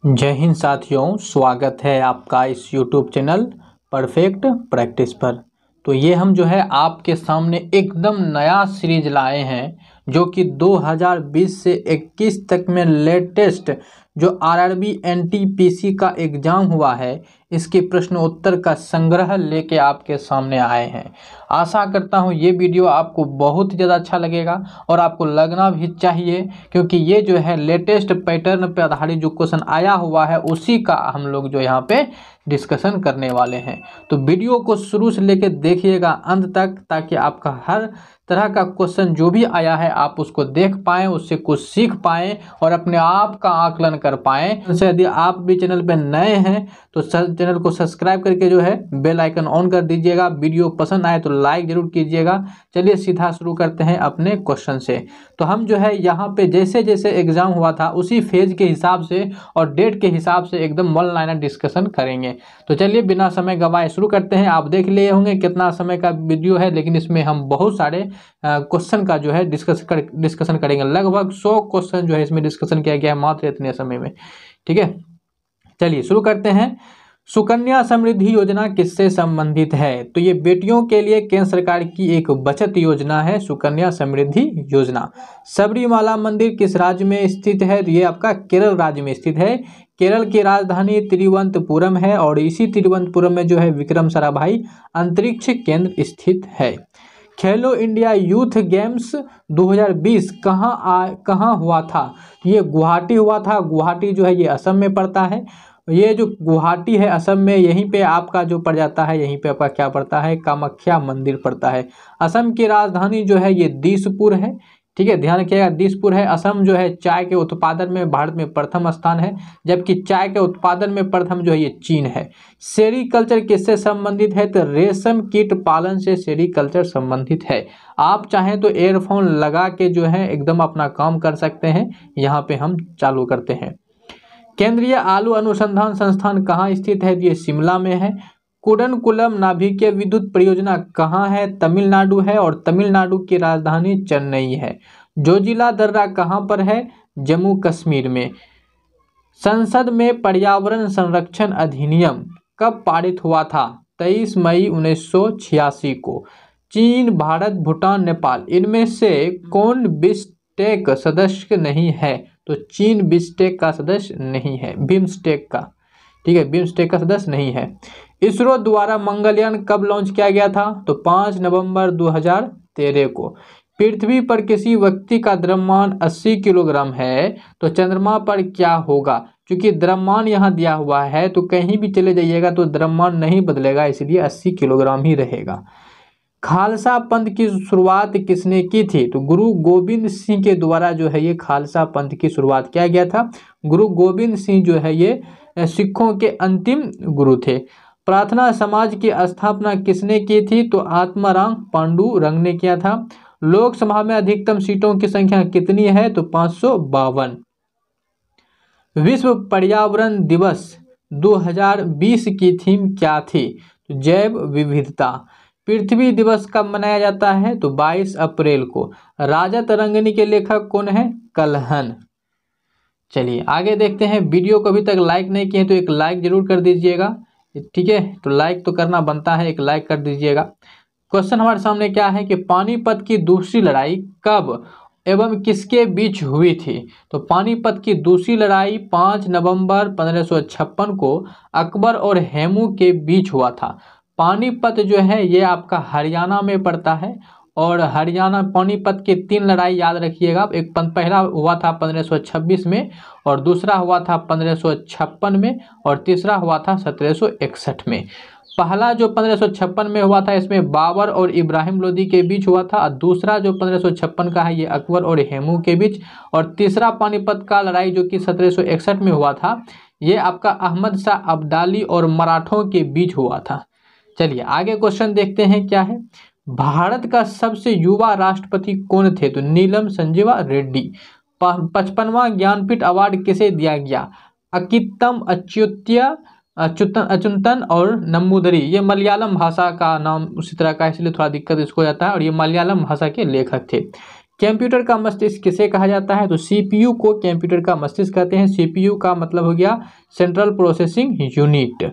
जय हिंद साथियों, स्वागत है आपका इस YouTube चैनल परफेक्ट प्रैक्टिस पर। तो ये हम जो है आपके सामने एकदम नया सीरीज लाए हैं जो कि 2020 से 21 तक में लेटेस्ट जो आरआरबी एनटीपीसी का एग्ज़ाम हुआ है इसके प्रश्न उत्तर का संग्रह लेके आपके सामने आए हैं। आशा करता हूँ ये वीडियो आपको बहुत ज़्यादा अच्छा लगेगा और आपको लगना भी चाहिए, क्योंकि ये जो है लेटेस्ट पैटर्न पर आधारित जो क्वेश्चन आया हुआ है उसी का हम लोग जो यहाँ पे डिस्कशन करने वाले हैं। तो वीडियो को शुरू से लेकर देखिएगा अंत तक, ताकि आपका हर तरह का क्वेश्चन जो भी आया है आप उसको देख पाएँ, उससे कुछ सीख पाएँ और अपने आप का आकलन कर पाएँ। जैसे यदि आप भी चैनल पर नए हैं तो चैनल को सब्सक्राइब करके जो है बेल आइकन ऑन कर दीजिएगा। वीडियो पसंद आए तो लाइक जरूर कीजिएगा। चलिए सीधा शुरू करते हैं अपने क्वेश्चन से। तो हम जो है यहाँ पे जैसे जैसे एग्जाम हुआ था उसी फेज के हिसाब से और डेट के हिसाब से एकदम वन लाइनर डिस्कशन करेंगे। तो चलिए बिना समय गवाए शुरू करते हैं। आप देख लिए होंगे कितना समय का वीडियो है, लेकिन इसमें हम बहुत सारे क्वेश्चन का जो है डिस्कशन करेंगे। लगभग 100 क्वेश्चन जो है इसमें डिस्कशन किया गया है मात्र इतने समय में। ठीक है, चलिए शुरू करते हैं। सुकन्या समृद्धि योजना किससे संबंधित है? तो ये बेटियों के लिए केंद्र सरकार की एक बचत योजना है, सुकन्या समृद्धि योजना। सबरीमाला मंदिर किस राज्य में स्थित है? तो ये आपका केरल राज्य में स्थित है। केरल की राजधानी तिरुवनंतपुरम है और इसी तिरुवनंतपुरम में जो है विक्रम साराभाई अंतरिक्ष केंद्र स्थित है। खेलो इंडिया यूथ गेम्स 2020 कहाँ हुआ था? ये गुवाहाटी हुआ था। गुवाहाटी जो है ये असम में पड़ता है। ये जो गुवाहाटी है असम में, यहीं पे आपका जो पड़ जाता है, यहीं पे आपका क्या पड़ता है? कामाख्या मंदिर पड़ता है। असम की राजधानी जो है ये दिसपुर है। ठीक है, ध्यान रखिएगा दिसपुर है। असम जो है चाय के उत्पादन में भारत में प्रथम स्थान है, जबकि चाय के उत्पादन में प्रथम जो है ये चीन है। सेरीकल्चर किससे संबंधित है? तो रेशम कीट पालन से सेरीकल्चर संबंधित है। आप चाहें तो एयरफोन लगा के जो है एकदम अपना काम कर सकते हैं। यहाँ पे हम चालू करते हैं। केंद्रीय आलू अनुसंधान संस्थान कहाँ स्थित है? ये शिमला में है। कुडनकुलम नाभिकीय विद्युत परियोजना कहाँ है? तमिलनाडु है और तमिलनाडु की राजधानी चेन्नई है। जोजिला दर्रा कहाँ पर है? जम्मू कश्मीर में। संसद में पर्यावरण संरक्षण अधिनियम कब पारित हुआ था? 23 मई 1986 को। चीन, भारत, भूटान, नेपाल, इनमें से कौन बिम्स्टेक सदस्य नहीं है? तो चीन बिम्स्टेक का सदस्य नहीं है, बिम्स्टेक का। ठीक है, बिम्स्टेक का सदस्य नहीं है। इसरो द्वारा मंगलयान कब लॉन्च किया गया था? तो 5 नवंबर 2013 को। पृथ्वी पर किसी व्यक्ति का द्रव्यमान 80 किलोग्राम है तो चंद्रमा पर क्या होगा? क्योंकि द्रव्यमान यहाँ दिया हुआ है तो कहीं भी चले जाइएगा तो द्रव्यमान नहीं बदलेगा, इसलिए 80 किलोग्राम ही रहेगा। खालसा पंथ की शुरुआत किसने की थी? तो गुरु गोविंद सिंह के द्वारा जो है ये खालसा पंथ की शुरुआत किया गया था। गुरु गोविंद सिंह जो है ये सिखों के अंतिम गुरु थे। प्रार्थना समाज की स्थापना किसने की थी? तो आत्माराम पांडुरंग ने किया था। लोकसभा में अधिकतम सीटों की संख्या कितनी है? तो 552। विश्व पर्यावरण दिवस 2020 की थीम क्या थी? तो जैव विविधता। पृथ्वी दिवस कब मनाया जाता है? तो 22 अप्रैल को। राजा तरंगिणी के लेखक कौन है? कल्हण। चलिए आगे देखते हैं। वीडियो को अभी तक लाइक नहीं किए तो एक लाइक जरूर कर दीजिएगा। ठीक है, तो लाइक तो करना बनता है, एक लाइक कर दीजिएगा। क्वेश्चन हमारे सामने क्या है कि पानीपत की दूसरी लड़ाई कब एवं किसके बीच हुई थी? तो पानीपत की दूसरी लड़ाई 5 नवंबर 1556 को अकबर और हेमू के बीच हुआ था। पानीपत जो है ये आपका हरियाणा में पड़ता है और हरियाणा पानीपत के 3 लड़ाई याद रखिएगा। एक पहला हुआ था 1526 में और दूसरा हुआ था 1556 में और तीसरा हुआ था 1761 में। पहला जो 1556 में हुआ था इसमें बाबर और इब्राहिम लोदी के बीच हुआ था और दूसरा जो 1556 का है ये अकबर और हेमू के बीच, और तीसरा पानीपत का लड़ाई जो कि 1761 में हुआ था ये आपका अहमद शाह अब्दाली और मराठों के बीच हुआ था। चलिए आगे क्वेश्चन देखते हैं क्या है। भारत का सबसे युवा राष्ट्रपति कौन थे? तो नीलम संजीवा रेड्डी। 55वां ज्ञानपीठ अवार्ड किसे दिया गया? अकित्तम, अच्युतन और नम्बूदरी। ये मलयालम भाषा का नाम उसी तरह का, इसलिए थोड़ा दिक्कत इसको जाता है और ये मलयालम भाषा के लेखक थे। कंप्यूटर का मस्तिष्क किसे कहा जाता है? तो सीपीयू को कंप्यूटर का मस्तिष्क कहते हैं। सीपीयू का मतलब हो गया सेंट्रल प्रोसेसिंग यूनिट।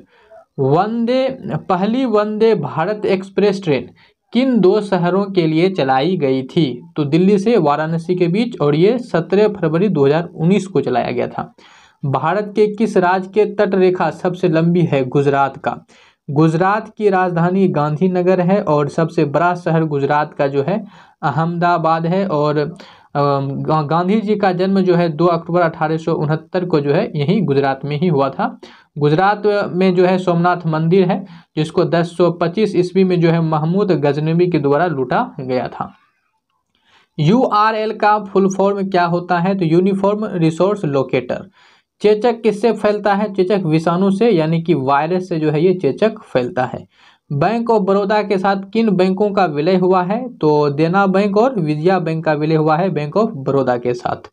पहली वंदे भारत एक्सप्रेस ट्रेन किन दो शहरों के लिए चलाई गई थी? तो दिल्ली से वाराणसी के बीच, और ये 17 फरवरी 2019 को चलाया गया था। भारत के किस राज्य के तट रेखा सबसे लंबी है? गुजरात का। गुजरात की राजधानी गांधीनगर है और सबसे बड़ा शहर गुजरात का जो है अहमदाबाद है। और गांधी जी का जन्म जो है 2 अक्टूबर 1869 को जो है यही गुजरात में ही हुआ था। गुजरात में जो है सोमनाथ मंदिर है, जिसको 1025 ईस्वी में जो है महमूद गजनवी के द्वारा लूटा गया था। URL का फुल फॉर्म क्या होता है? तो यूनिफॉर्म रिसोर्स लोकेटर। चेचक किससे फैलता है? चेचक विषाणु से, यानी कि वायरस से जो है ये चेचक फैलता है। बैंक ऑफ बड़ौदा के साथ किन बैंकों का विलय हुआ है? तो देना बैंक और विजया बैंक का विलय हुआ है बैंक ऑफ बड़ौदा के साथ।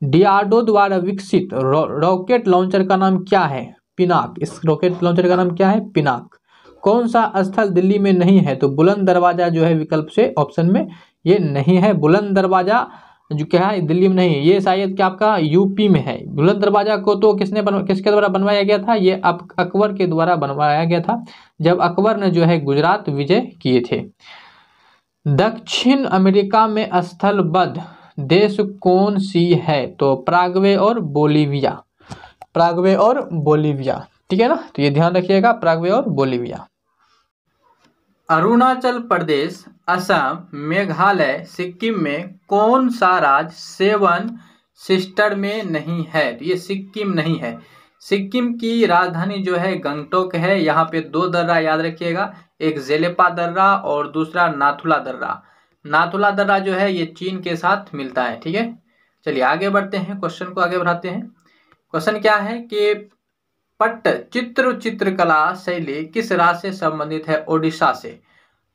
डीआरडीओ द्वारा विकसित रॉकेट लॉन्चर का नाम क्या है? पिनाक। इस रॉकेट लॉन्चर का नाम क्या है? पिनाक। कौन सा स्थल दिल्ली में नहीं है? तो बुलंद दरवाजा जो है विकल्प से ऑप्शन में ये नहीं है। बुलंद दरवाजा जो क्या है दिल्ली में नहीं है, ये शायद क्या आपका यूपी में है। बुलंद दरवाजा को तो किसके द्वारा बनवाया गया था? ये अकबर के द्वारा बनवाया गया था, जब अकबर ने जो है गुजरात विजय किए थे। दक्षिण अमेरिका में स्थलबद्ध देश कौन सी है? तो प्रागवे और बोलीविया। प्रागवे और बोलीविया, ठीक है ना, तो ये ध्यान रखिएगा, प्रागवे और बोलीविया। अरुणाचल प्रदेश, असम, मेघालय, सिक्किम में कौन सा राज्य 7 सिस्टर में नहीं है? तो ये सिक्किम नहीं है। सिक्किम की राजधानी जो है गंगटोक है। यहाँ पे 2 दर्रा याद रखिएगा, एक जेलेपा दर्रा और दूसरा नाथुला दर्रा। नाथुला दर्रा जो है ये चीन के साथ मिलता है, ठीक है। चलिए आगे बढ़ते हैं, क्वेश्चन को आगे बढ़ाते हैं। क्वेश्चन क्या है कि पट्टचित्र चित्रकला शैली किस राज्य से संबंधित है? ओडिशा से।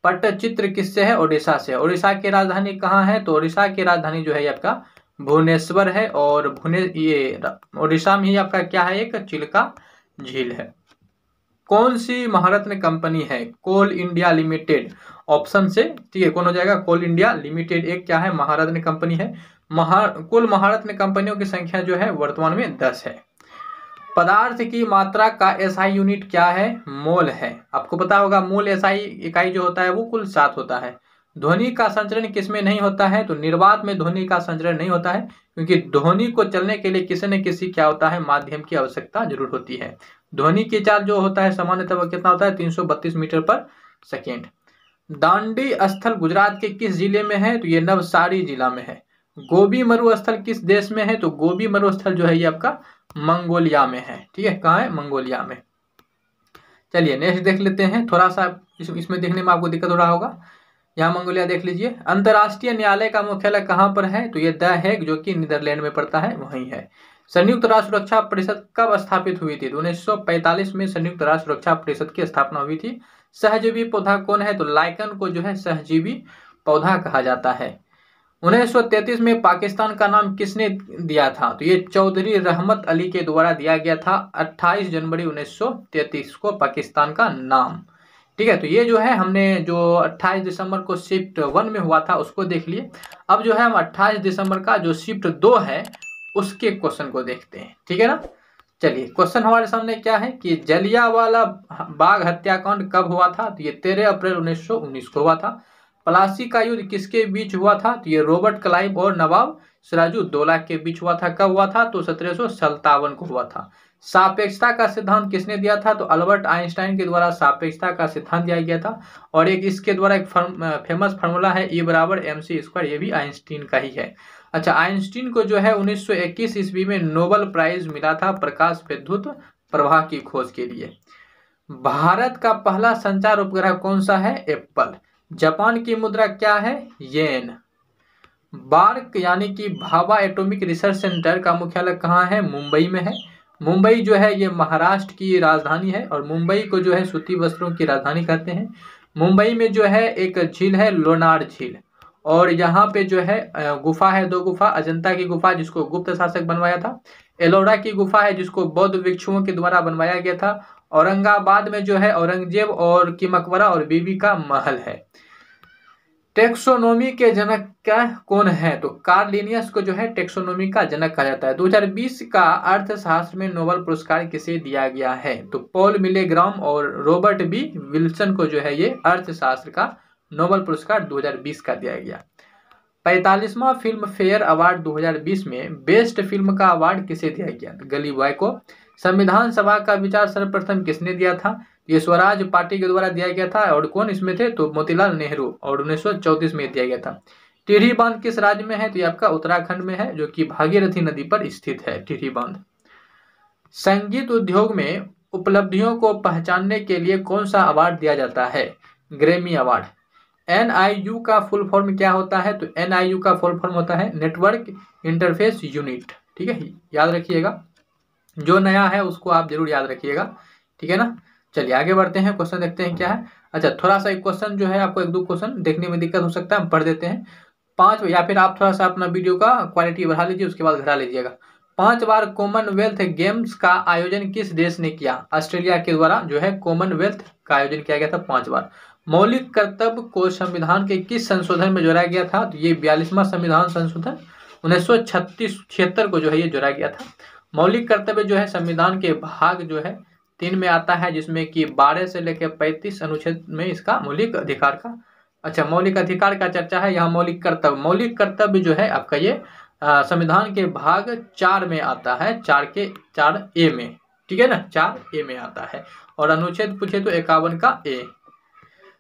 पट्टचित्र किससे है? ओडिशा से। ओडिशा की राजधानी कहाँ है? तो ओडिशा की राजधानी जो है आपका भुवनेश्वर है। और ये ओडिशा में ही आपका क्या है? एक चिल्का झील है। कौन सी महारत्न कंपनी है? कोल इंडिया लिमिटेड। ऑप्शन से, ठीक है, कौन हो जाएगा? कोल इंडिया लिमिटेड एक क्या है? महारत्न कंपनी है। कुल महारत्न कंपनियों की संख्या जो है वर्तमान में 10 है। पदार्थ की मात्रा का एसआई यूनिट क्या है? मोल है। आपको पता होगा मोल एसआई इकाई जो होता है वो कुल 7 होता है। ध्वनि का संचरण किसमें नहीं होता है? तो निर्वात में ध्वनि का संचरण नहीं होता है, क्योंकि ध्वनि को चलने के लिए किसी न किसी क्या होता है? माध्यम की आवश्यकता जरूर होती है। ध्वनि की चाल जो होता है सामान्यतः कितना होता है? 332 मीटर पर सेकेंड। दांडी स्थल गुजरात के किस जिले में है? तो ये नवसारी जिला में है। गोबी मरुस्थल किस देश में है? तो गोबी मरुस्थल जो है ये आपका मंगोलिया में है, ठीक है। कहाँ है? मंगोलिया में। चलिए नेक्स्ट देख लेते हैं। थोड़ा सा इसमें देखने में आपको दिक्कत हो रहा होगा। यहाँ मंगोलिया देख लीजिए। अंतर्राष्ट्रीय न्यायालय का मुख्यालय कहाँ पर है? तो ये द हेग जो कि नीदरलैंड में पड़ता है वहीं है। संयुक्त राष्ट्र सुरक्षा परिषद कब स्थापित हुई थी? तो 1945 में संयुक्त राष्ट्र सुरक्षा परिषद की स्थापना हुई थी। सहजीवी पौधा कौन है? तो लाइकन को जो है सहजीवी पौधा कहा जाता है। 1933 में पाकिस्तान का नाम किसने दिया था? तो ये चौधरी रहमत अली के द्वारा दिया गया था। 28 जनवरी 1933 को पाकिस्तान का नाम, ठीक है। तो ये जो है हमने जो 28 दिसंबर को शिफ्ट 1 में हुआ था उसको देख लिए। अब जो है हम 28 दिसंबर का जो शिफ्ट 2 है उसके क्वेश्चन को देखते हैं, ठीक है ना। चलिए क्वेश्चन हमारे सामने क्या है कि जलियांवाला बाग हत्याकांड कब हुआ था? तो ये 13 अप्रैल 1919 को हुआ था। प्लासी का युद्ध किसके बीच हुआ था? तो ये रॉबर्ट क्लाइव और नवाब सिराजुद्दौला के बीच हुआ था। कब हुआ था? तो 1757 को हुआ था। सापेक्षता का सिद्धांत किसने दिया था? तो अल्बर्ट आइंस्टाइन के द्वारा सापेक्षता का सिद्धांत दिया गया था। और एक इसके द्वारा एक फेमस फार्मूला है E = mc², ये भी आइंस्टीन का ही है। अच्छा, आइंस्टीन को जो है 1921 ईस्वी में नोबेल प्राइज मिला था प्रकाश विद्युत प्रवाह की खोज के लिए। भारत का पहला संचार उपग्रह कौन सा है? एप्पल। जापान की मुद्रा क्या है? येन। बार्क यानी कि भाभा एटॉमिक रिसर्च सेंटर का मुख्यालय कहाँ है? मुंबई में है। मुंबई जो है ये महाराष्ट्र की राजधानी है और मुंबई को जो है सूती वस्त्रों की राजधानी कहते हैं। मुंबई में जो है एक झील है लोनार झील, और यहाँ पे जो है गुफा है, 2 गुफा। अजंता की गुफा जिसको गुप्त शासक बनवाया था। एलोरा की गुफा है जिसको बौद्ध भिक्षुओं के द्वारा बनवाया गया था। औरंगाबाद में जो है औरंगजेब और की मकबरा और बीबी का महल है। टेक्सोनोमी के जनक क्या कौन है? तो कार्ल लिनियस को जो है टेक्सोनोमी का जनक कहा जाता है। 2020 का अर्थशास्त्र में नोबेल पुरस्कार किसे दिया गया है? तो पॉल मिलेग्राम और रॉबर्ट बी विल्सन को जो है ये अर्थशास्त्र का नोबेल पुरस्कार 2020 का दिया गया। 45वां फिल्म फेयर अवार्ड 2020 में बेस्ट फिल्म का अवार्ड किसे दिया गया? गली बॉय को। संविधान सभा का विचार सर्वप्रथम किसने दिया था? ये स्वराज पार्टी के द्वारा दिया गया था। और कौन इसमें थे? तो मोतीलाल नेहरू, और 1934 में दिया गया था। टिहरी बांध किस राज्य में है? तो ये आपका उत्तराखंड में है, जो कि भागीरथी नदी पर स्थित है टिहरी बांध। संगीत उद्योग में उपलब्धियों को पहचानने के लिए कौन सा अवार्ड दिया जाता है? Grammy award. NIU का फुल फॉर्म क्या होता है? तो NIU का फुल फॉर्म होता है नेटवर्क इंटरफेस यूनिट। ठीक है, याद रखिएगा, जो नया है उसको आप जरूर याद रखिएगा। ठीक है ना। चलिए आगे बढ़ते हैं, क्वेश्चन देखते हैं क्या है। अच्छा, थोड़ा सा एक क्वेश्चन जो है आपको एक दो क्वेश्चन देखने में दिक्कत हो सकता है, हम पढ़ देते हैं। 5, या फिर आप थोड़ा सा अपना वीडियो का क्वालिटी बढ़ा लीजिए, उसके बाद घटा लीजिएगा। 5 बार कॉमनवेल्थ गेम्स का आयोजन किस देश ने किया? ऑस्ट्रेलिया के द्वारा जो है कॉमनवेल्थ का आयोजन किया गया था 5 बार। मौलिक कर्तव्य को संविधान के किस संशोधन में जोड़ा गया था? तो ये 42वां संविधान संशोधन 1976 को जो है ये जोड़ा गया था। मौलिक कर्तव्य जो है संविधान के भाग जो है 3 में आता है, जिसमें कि 12 से लेकर 35 अनुच्छेद में इसका मौलिक अधिकार का, अच्छा मौलिक अधिकार का चर्चा है। यहाँ मौलिक कर्तव्य जो है आपका ये संविधान के भाग 4 में आता है, 4A में। ठीक है ना, 4A में आता है। और अनुच्छेद पूछे तो 51 का A।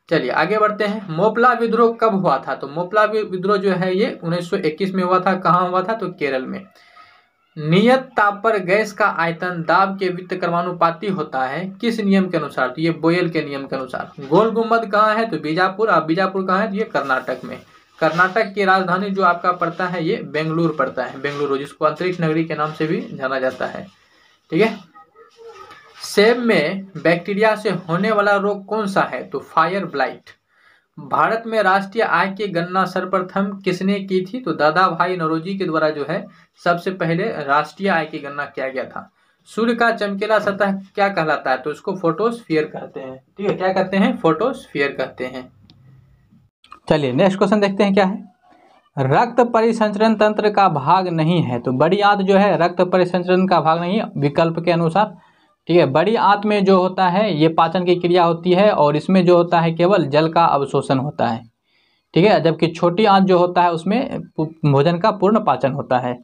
चलिए आगे बढ़ते हैं। मोपला विद्रोह कब हुआ था? तो मोपला विद्रोह जो है ये 1921 में हुआ था। कहाँ हुआ था? तो केरल में। नियत ताप पर गैस का आयतन दाब के व्युत्क्रमानुपाती होता है किस नियम के अनुसार? तो ये बोयल के नियम के अनुसार। गोल गुम्बद कहाँ है? तो बीजापुर। आप बीजापुर कहाँ है? तो ये कर्नाटक में। कर्नाटक की राजधानी जो आपका पड़ता है ये बेंगलुरु पड़ता है, बेंगलुरु, जिसको अंतरिक्ष नगरी के नाम से भी जाना जाता है। ठीक है। सेब में बैक्टीरिया से होने वाला रोग कौन सा है? तो फायर ब्लाइट। भारत में राष्ट्रीय आय की गणना सर्वप्रथम किसने की थी? तो दादा भाई नौरोजी के द्वारा जो है सबसे पहले राष्ट्रीय आय की गणना किया गया था। सूर्य का चमकीला सतह क्या कहलाता है? तो इसको फोटोस्फीयर कहते हैं। ठीक है, क्या कहते हैं? फोटोस्फीयर कहते हैं। चलिए नेक्स्ट क्वेश्चन देखते हैं क्या है। रक्त परिसंचरण तंत्र का भाग नहीं है। तो बड़ी आंत जो है रक्त परिसंचरण का भाग नहीं है, विकल्प के अनुसार। ठीक है, बड़ी आंत में जो होता है ये पाचन की क्रिया होती है, और इसमें जो होता है केवल जल का अवशोषण होता है। ठीक है, जबकि छोटी आंत जो होता है उसमें भोजन का पूर्ण पाचन होता है।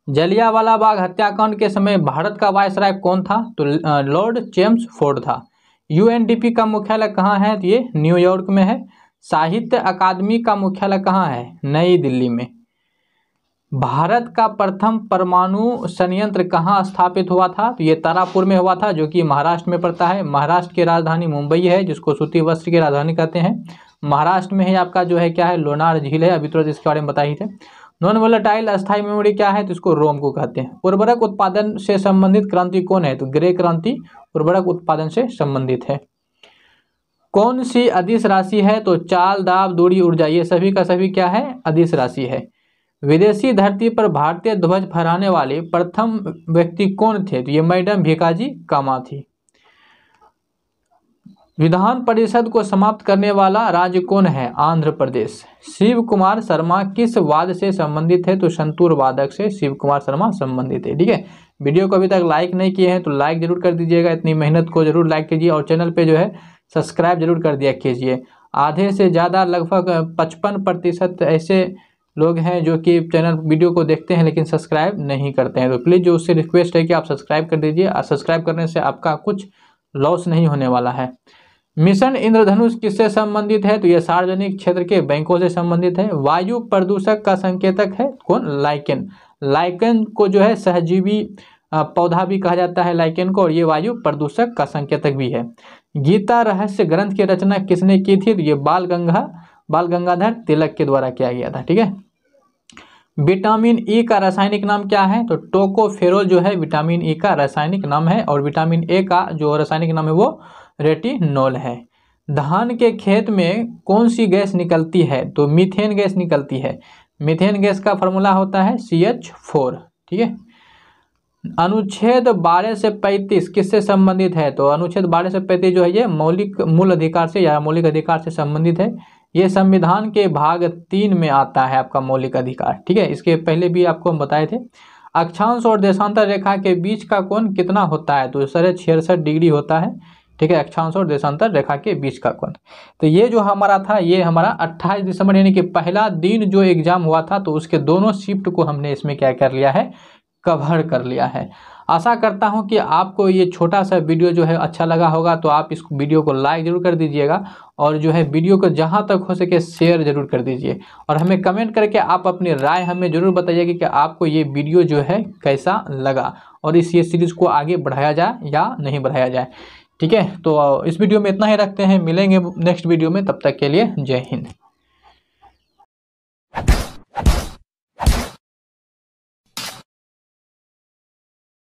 जलियांवाला बाग हत्याकांड के समय भारत का वायसराय कौन था? तो लॉर्ड चेम्सफोर्ड था। UNDP का मुख्यालय कहाँ है? तो ये न्यूयॉर्क में है। साहित्य अकादमी का मुख्यालय कहाँ है? नई दिल्ली में। भारत का प्रथम परमाणु संयंत्र कहाँ स्थापित हुआ था? तो ये तारापुर में हुआ था, जो कि महाराष्ट्र में पड़ता है। महाराष्ट्र की राजधानी मुंबई है, जिसको सूती वस्त्र की राजधानी कहते हैं। महाराष्ट्र में ही आपका जो है क्या है? लोनार झील है, अभी तुरंत इसके बारे में बता ही थे। नॉन वोलेटाइल अस्थायी मेमोरी क्या है? तो इसको रोम को कहते हैं। उर्वरक उत्पादन से संबंधित क्रांति कौन है? तो ग्रे क्रांति उर्वरक उत्पादन से संबंधित है। कौन सी अदिश राशि है? तो चाल, दाब, दूरी, ऊर्जा, ये सभी का सभी क्या है? अदिश राशि है। विदेशी धरती पर भारतीय ध्वज फहराने वाले प्रथम व्यक्ति कौन थे? तो ये मैडम भीकाजी कामा थी। विधान परिषद को समाप्त करने वाला राज्य कौन है? आंध्र प्रदेश। शिव कुमार शर्मा किस वाद से संबंधित है? तो संतूर वादक से शिव कुमार शर्मा संबंधित है। ठीक है, वीडियो को अभी तक लाइक नहीं किए हैं तो लाइक जरूर कर दीजिएगा, इतनी मेहनत को जरूर लाइक कीजिए, और चैनल पे जो है सब्सक्राइब जरूर कर दिया कीजिए। आधे से ज़्यादा लगभग 55% ऐसे लोग हैं जो कि चैनल वीडियो को देखते हैं लेकिन सब्सक्राइब नहीं करते हैं। तो प्लीज़ जो उससे रिक्वेस्ट है कि आप सब्सक्राइब कर दीजिए, और सब्सक्राइब करने से आपका कुछ लॉस नहीं होने वाला है। मिशन इंद्रधनुष किससे संबंधित है? तो यह सार्वजनिक क्षेत्र के बैंकों से संबंधित है। वायु प्रदूषक का संकेतक है कौन? लाइकेन। लाइकेन को जो है सहजीवी पौधा भी कहा जाता है लाइकेन को, और ये वायु प्रदूषक का संकेतक भी है। गीता रहस्य ग्रंथ की रचना किसने की थी? तो ये बाल गंगाधर तिलक के द्वारा किया गया था। ठीक है। विटामिन ई का रासायनिक नाम क्या है? तो टोकोफेरोल जो है विटामिन ई का रासायनिक नाम है, और विटामिन ए का जो रासायनिक नाम है वो रेटिनोल है। धान के खेत में कौन सी गैस निकलती है? तो मीथेन गैस निकलती है। मीथेन गैस का फॉर्मूला होता है CH4। ठीक है। अनुच्छेद 12 से 35 किससे संबंधित है? तो अनुच्छेद 12 से 35 जो है ये मूल अधिकार से या मौलिक अधिकार से संबंधित है। ये संविधान के भाग 3 में आता है आपका मौलिक अधिकार। ठीक है, इसके पहले भी आपको हम बताए थे। अक्षांश और देशांतर रेखा के बीच का कोण कितना होता है? तो 66 डिग्री होता है। ठीक है, अक्षांश और देशांतर रेखा के बीच का कोण। तो ये जो हमारा था, ये हमारा 28 दिसंबर यानी कि पहला दिन जो एग्जाम हुआ था, तो उसके दोनों शिफ्ट को हमने इसमें क्या कर लिया है, कवर कर लिया है। आशा करता हूं कि आपको ये छोटा सा वीडियो जो है अच्छा लगा होगा। तो आप इस वीडियो को लाइक जरूर कर दीजिएगा और जो है वीडियो को जहां तक हो सके शेयर जरूर कर दीजिए, और हमें कमेंट करके आप अपनी राय हमें जरूर बताइएगा कि आपको ये वीडियो जो है कैसा लगा और ये सीरीज़ को आगे बढ़ाया जाए या नहीं बढ़ाया जाए। ठीक है, तो इस वीडियो में इतना ही रखते हैं, मिलेंगे नेक्स्ट वीडियो में, तब तक के लिए जय हिंद।